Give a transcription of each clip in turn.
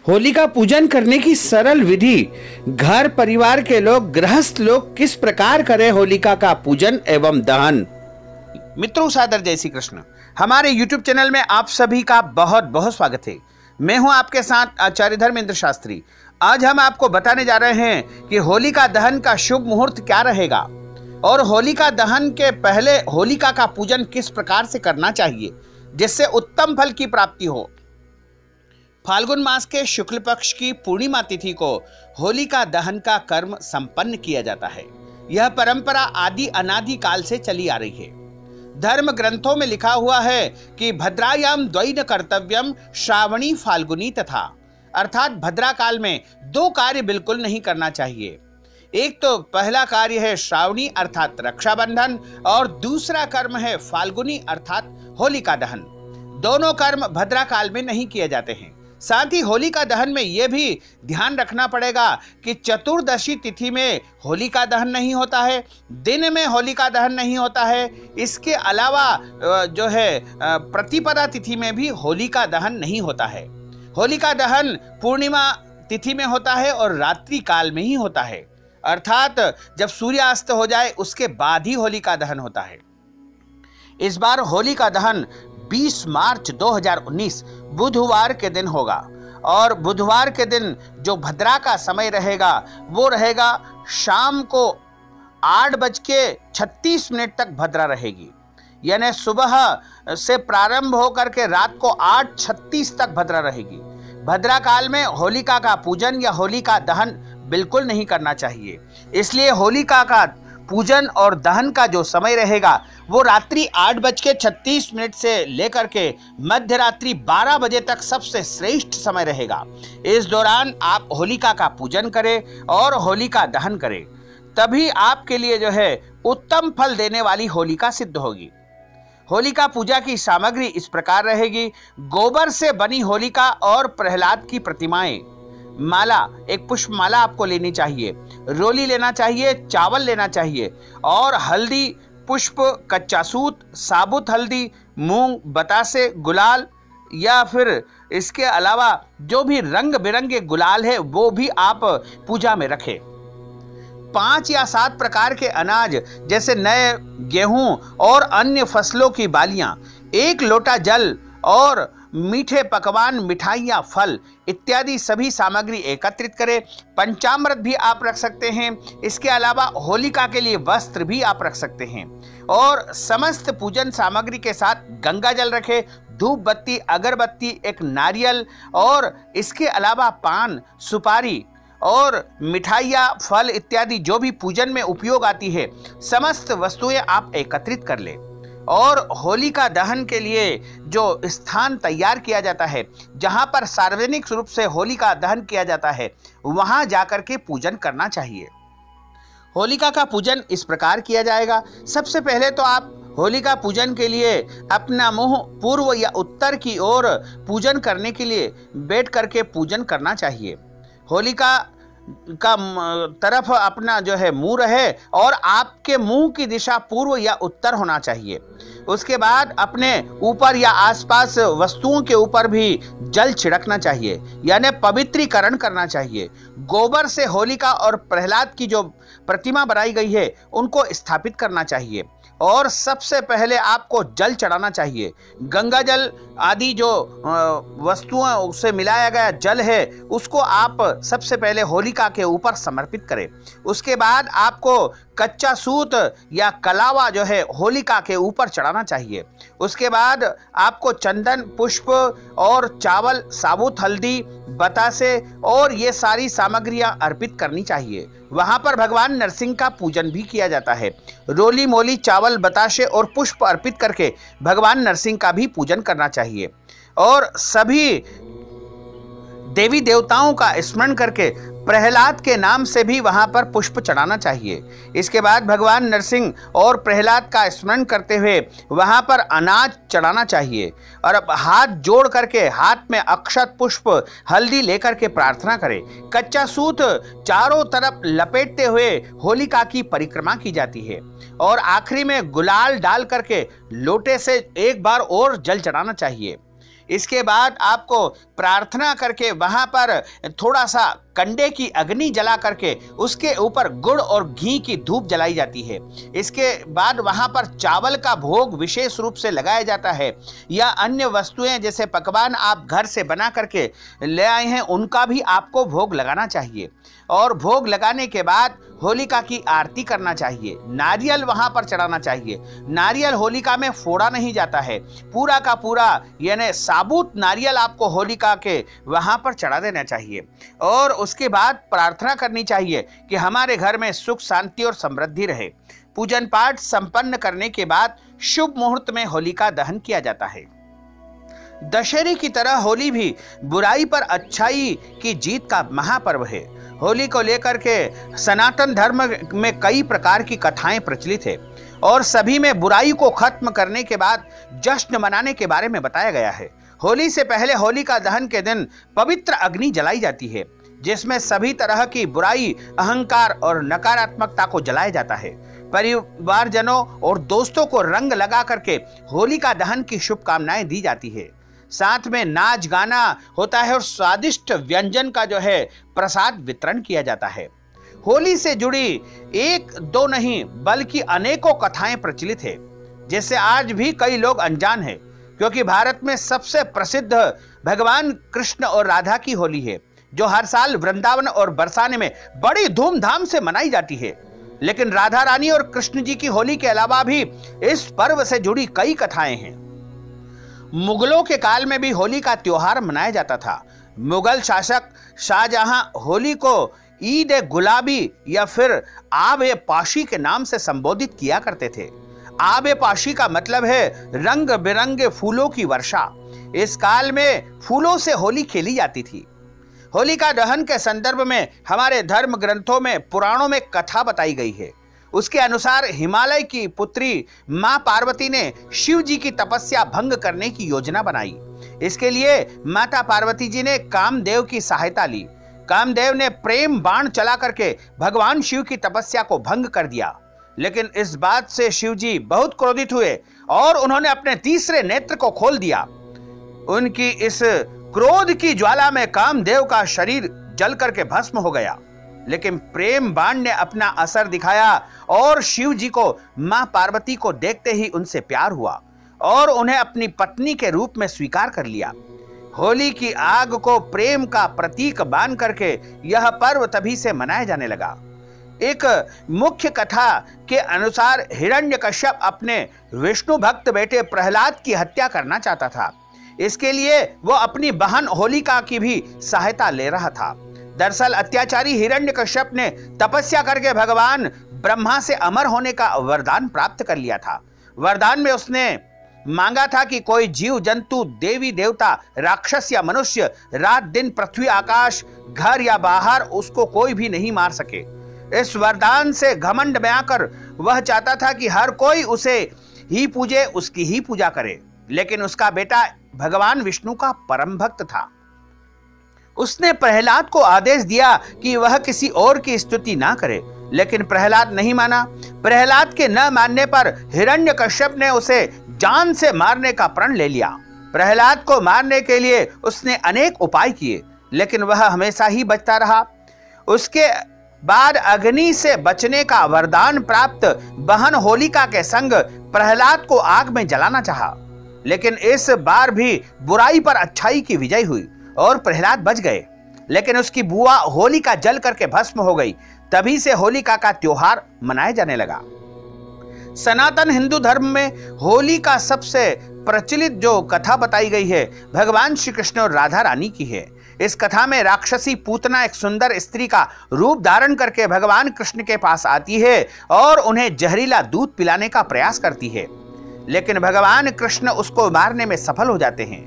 होलिका पूजन करने की सरल विधि। घर परिवार के लोग, गृहस्थ लोग किस प्रकार करें होलिका का पूजन एवं दहन। मित्रों, सादर जय श्री कृष्ण। हमारे YouTube चैनल में आप सभी का बहुत बहुत स्वागत है। मैं हूं आपके साथ आचार्य धर्मेंद्र शास्त्री। आज हम आपको बताने जा रहे हैं कि होलिका दहन का शुभ मुहूर्त क्या रहेगा और होलिका दहन के पहले होलिका का पूजन किस प्रकार से करना चाहिए जिससे उत्तम फल की प्राप्ति हो। फाल्गुन मास के शुक्ल पक्ष की पूर्णिमा तिथि को होलिका दहन का कर्म संपन्न किया जाता है। यह परंपरा आदि अनादि काल से चली आ रही है। धर्म ग्रंथों में लिखा हुआ है कि भद्रायाम द्वैन कर्तव्यम श्रावणी फाल्गुनी तथा, अर्थात भद्रा काल में दो कार्य बिल्कुल नहीं करना चाहिए। एक तो पहला कार्य है श्रावणी अर्थात रक्षाबंधन और दूसरा कर्म है फाल्गुनी अर्थात होलिका दहन। दोनों कर्म भद्रा काल में नहीं किए जाते हैं। साथ ही होलिका दहन में यह भी ध्यान रखना पड़ेगा कि चतुर्दशी तिथि में होलिका दहन नहीं होता है, दिन में होलिका दहन नहीं होता है। इसके अलावा जो है प्रतिपदा तिथि में भी होलिका दहन नहीं होता है। होलिका दहन पूर्णिमा तिथि में होता है और रात्रि काल में ही होता है, अर्थात जब सूर्यास्त हो जाए उसके बाद ही होलिका दहन होता है। इस बार होलिका दहन 20 मार्च 2019 बुधवार के दिन होगा और बुधवार के दिन जो भद्रा का समय रहेगा वो रहेगा शाम को 8:36 तक भद्रा रहेगी। यानी सुबह से प्रारंभ होकर के रात को 8:36 तक भद्रा रहेगी। भद्रा काल में होलिका का पूजन या होलिका दहन बिल्कुल नहीं करना चाहिए। इसलिए होलिका का पूजन और दहन का जो समय रहेगा वो रात्रि 8:36 से लेकर के मध्य रात्रि 12 बजे तक सबसे श्रेष्ठ समय रहेगा। इस दौरान आप होलिका का पूजन करें और होलिका दहन करें, तभी आपके लिए जो है उत्तम फल देने वाली होलिका सिद्ध होगी। होलिका पूजा की सामग्री इस प्रकार रहेगी। गोबर से बनी होलिका और प्रहलाद की प्रतिमाएं, माला, एक पुष्प माला आपको लेनी चाहिए, रोली लेना चाहिए, चावल लेना चाहिए और हल्दी, पुष्प, कच्चा सूत, साबुत हल्दी, मूंग, बतासे, गुलाल या फिर इसके अलावा जो भी रंग बिरंगे गुलाल है वो भी आप पूजा में रखें। 5 या 7 प्रकार के अनाज जैसे नए गेहूं और अन्य फसलों की बालियां, 1 लोटा जल और मीठे पकवान, मिठाइयाँ, फल इत्यादि सभी सामग्री एकत्रित करें। पंचामृत भी आप रख सकते हैं। इसके अलावा होलिका के लिए वस्त्र भी आप रख सकते हैं और समस्त पूजन सामग्री के साथ गंगा जल रखें, धूप बत्ती, अगरबत्ती, एक नारियल और इसके अलावा पान, सुपारी और मिठाइयाँ, फल इत्यादि जो भी पूजन में उपयोग आती है समस्त वस्तुएं आप एकत्रित कर लें। और होलिका दहन के लिए जो स्थान तैयार किया जाता है, जहां पर सार्वजनिक रूप से होलिका दहन किया जाता है, वहां जाकर के पूजन करना चाहिए। होलिका का पूजन इस प्रकार किया जाएगा। सबसे पहले तो आप होलिका पूजन के लिए अपना मुंह पूर्व या उत्तर की ओर पूजन करने के लिए बैठ करके पूजन करना चाहिए। होलिका का तरफ अपना जो है मुंह रहे और आपके मुंह की दिशा पूर्व या उत्तर होना चाहिए। उसके बाद अपने ऊपर या आसपास वस्तुओं के ऊपर भी जल छिड़कना चाहिए, यानी पवित्रीकरण करना चाहिए। गोबर से होलिका और प्रहलाद की जो प्रतिमा बनाई गई है उनको स्थापित करना चाहिए और सबसे पहले आपको जल चढ़ाना चाहिए। गंगा जल आदि जो वस्तुओं से मिलाया गया जल है उसको आप सबसे पहले होलिका के ऊपर समर्पित करें। उसके बाद आपको कच्चा सूत या कलावा जो है होलिका के ऊपर चढ़ाना चाहिए। उसके बाद आपको चंदन, पुष्प और चावल, साबुत हल्दी, बतासे और ये सारी सामग्रियां अर्पित करनी चाहिए। वहां पर भगवान नरसिंह का पूजन भी किया जाता है। रोली मोली, चावल, बताशे और पुष्प अर्पित करके भगवान नरसिंह का भी पूजन करना चाहिए और सभी देवी देवताओं का स्मरण करके प्रहलाद के नाम से भी वहां पर पुष्प चढ़ाना चाहिए। इसके बाद भगवान नरसिंह और प्रहलाद का स्मरण करते हुए वहां पर अनाज चढ़ाना चाहिए और अब हाथ जोड़ करके हाथ में अक्षत, पुष्प, हल्दी लेकर के प्रार्थना करें। कच्चा सूत चारों तरफ लपेटते हुए होलिका की परिक्रमा की जाती है और आखिरी में गुलाल डाल करके लोटे से एक बार और जल चढ़ाना चाहिए। इसके बाद आपको प्रार्थना करके वहां पर थोड़ा सा कंडे की अग्नि जला करके उसके ऊपर गुड़ और घी की धूप जलाई जाती है। इसके बाद वहां पर चावल का भोग विशेष रूप से लगाया जाता है, या अन्य वस्तुएं जैसे पकवान आप घर से बना करके ले आए हैं उनका भी आपको भोग लगाना चाहिए। और भोग लगाने के बाद होलिका की आरती करना चाहिए, नारियल वहां पर चढ़ाना चाहिए। नारियल होलिका में फोड़ा नहीं जाता है, पूरा का पूरा यानी साबुत नारियल आपको होलिका के वहां पर चढ़ा देना चाहिए। और उसके बाद प्रार्थना करनी चाहिए कि हमारे घर में सुख शांति और समृद्धि रहे। पूजन पाठ संपन्न करने के बाद शुभ मुहूर्त में होलिका दहन किया जाता है। दशहरे की तरह होली भी बुराई पर अच्छाई की जीत का महापर्व है। होली को लेकर के सनातन धर्म में कई प्रकार की कथाएं प्रचलित है और सभी में बुराई को खत्म करने के बाद जश्न मनाने के बारे में बताया गया है। होली से पहले होलिका दहन के दिन पवित्र अग्नि जलाई जाती है, जिसमें सभी तरह की बुराई, अहंकार और नकारात्मकता को जलाया जाता है। परिवारजनों और दोस्तों को रंग लगा करके होलिका दहन की शुभकामनाएं दी जाती है। साथ में नाच गाना होता है और स्वादिष्ट व्यंजन का जो है प्रसाद वितरण किया जाता है। होली से जुड़ी एक दो नहीं बल्कि अनेकों कथाएं प्रचलित है, जिससे आज भी कई लोग अनजान हैं, क्योंकि भारत में सबसे प्रसिद्ध भगवान कृष्ण और राधा की होली है, जो हर साल वृंदावन और बरसाने में बड़ी धूमधाम से मनाई जाती है। लेकिन राधा रानी और कृष्ण जी की होली के अलावा भी इस पर्व से जुड़ी कई कथाएं हैं। मुगलों के काल में भी होली का त्योहार मनाया जाता था। मुगल शासक शाहजहां होली को ईद ए गुलाबी या फिर आब ए पाशी के नाम से संबोधित किया करते थे। आब ए पाशी का मतलब है रंग बिरंगे फूलों की वर्षा। इस काल में फूलों से होली खेली जाती थी। होलिका दहन के संदर्भ में हमारे धर्म ग्रंथों में, पुराणों में कथा बताई गई है। उसके अनुसार हिमालय की पुत्री मां पार्वती ने शिव जी की तपस्या भंग करने की योजना बनाई। इसके लिए माता पार्वती जी ने कामदेव की सहायता ली। कामदेव ने प्रेम बाण चला करके भगवान शिव की तपस्या को भंग कर दिया। लेकिन इस बात से शिव जी बहुत क्रोधित हुए और उन्होंने अपने तीसरे नेत्र को खोल दिया। उनकी इस क्रोध की ज्वाला में कामदेव का शरीर जल करके भस्म हो गया। लेकिन प्रेम बाण ने अपना असर दिखाया और शिव जी को मां पार्वती को देखते ही उनसे प्यार हुआ और उन्हें अपनी पत्नी के रूप में स्वीकार कर लिया। होली की आग को प्रेम का प्रतीक मान करके यह पर्व तभी से मनाया जाने लगा। एक मुख्य कथा के अनुसार हिरण्यकश्यप अपने विष्णु भक्त बेटे प्रहलाद की हत्या करना चाहता था। इसके लिए वो अपनी बहन होलिका की भी सहायता ले रहा था। दरअसल अत्याचारी हिरण्यकश्यप ने तपस्या करके भगवान ब्रह्मा से अमर होने का वरदान प्राप्त कर लिया था। वरदान में उसने मांगा था कि कोई जीव जंतु, देवी देवता, राक्षस या मनुष्य रात दिन, पृथ्वी आकाश, घर या बाहर उसको कोई भी नहीं मार सके। इस वरदान से घमंड में आकर वह चाहता था कि हर कोई उसे ही पूजे, उसकी ही पूजा करे। लेकिन उसका बेटा भगवान विष्णु का परम भक्त था। उसने प्रहलाद को आदेश दिया कि वह किसी और की स्तुति ना करे, लेकिन प्रहलाद नहीं माना। प्रहलाद के न मानने पर हिरण्यकश्यप ने उसे जान से मारने का प्रण ले लिया। प्रहलाद को मारने के लिए उसने अनेक उपाय किए, लेकिन वह हमेशा ही बचता रहा। उसके बाद अग्नि से बचने का वरदान प्राप्त बहन होलिका के संग प्रहलाद को आग में जलाना चाहा, लेकिन इस बार भी बुराई पर अच्छाई की विजय हुई और प्रहलाद बच गए। लेकिन उसकी बुआ होलिका जल करके भस्म हो गई। तभी से होलिका का त्योहार मनाया जाने लगा। सनातन हिंदू धर्म में होली का सबसे प्रचलित जो कथा बताई गई है भगवान श्री कृष्ण और राधा रानी की है। इस कथा में राक्षसी पूतना एक सुंदर स्त्री का रूप धारण करके भगवान कृष्ण के पास आती है और उन्हें जहरीला दूध पिलाने का प्रयास करती है, लेकिन भगवान कृष्ण उसको मारने में सफल हो जाते हैं।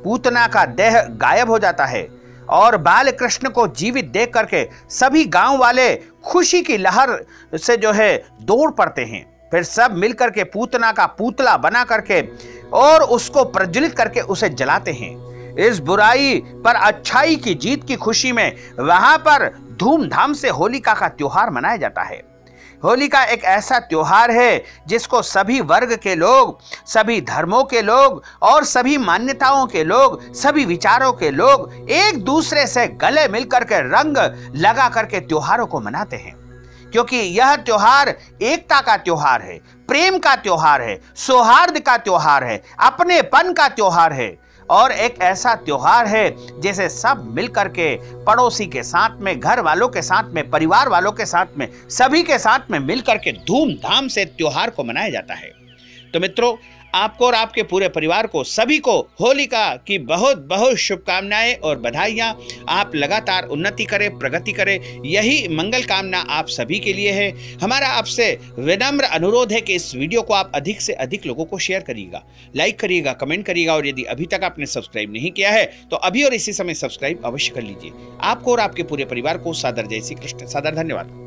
पूतना का देह गायब हो जाता है और बाल कृष्ण को जीवित देख करके सभी गांव वाले खुशी की लहर से जो है दौड़ पड़ते हैं। फिर सब मिलकर के पूतना का पुतला बना करके और उसको प्रज्वलित करके उसे जलाते हैं। इस बुराई पर अच्छाई की जीत की खुशी में वहां पर धूमधाम से होलिका का त्योहार मनाया जाता है। होलिका एक ऐसा त्योहार है जिसको सभी वर्ग के लोग, सभी धर्मों के लोग और सभी मान्यताओं के लोग, सभी विचारों के लोग एक दूसरे से गले मिलकर के रंग लगा करके त्योहारों को मनाते हैं, क्योंकि यह त्योहार एकता का त्योहार है, प्रेम का त्योहार है, सौहार्द का त्योहार है, अपनेपन का त्योहार है और एक ऐसा त्योहार है जिसे सब मिलकर के पड़ोसी के साथ में, घर वालों के साथ में, परिवार वालों के साथ में, सभी के साथ में मिलकर के धूमधाम से त्योहार को मनाया जाता है। तो मित्रों, आपको और आपके पूरे परिवार को, सभी को होलिका की बहुत बहुत शुभकामनाएं और बधाइयां। आप लगातार उन्नति करें, प्रगति करें, यही मंगल कामना आप सभी के लिए है। हमारा आपसे विनम्र अनुरोध है कि इस वीडियो को आप अधिक से अधिक लोगों को शेयर करिएगा, लाइक करिएगा, कमेंट करिएगा और यदि अभी तक आपने सब्सक्राइब नहीं किया है तो अभी और इसी समय सब्सक्राइब अवश्य कर लीजिए। आपको और आपके पूरे परिवार को सादर जय श्री कृष्ण, सादर धन्यवाद।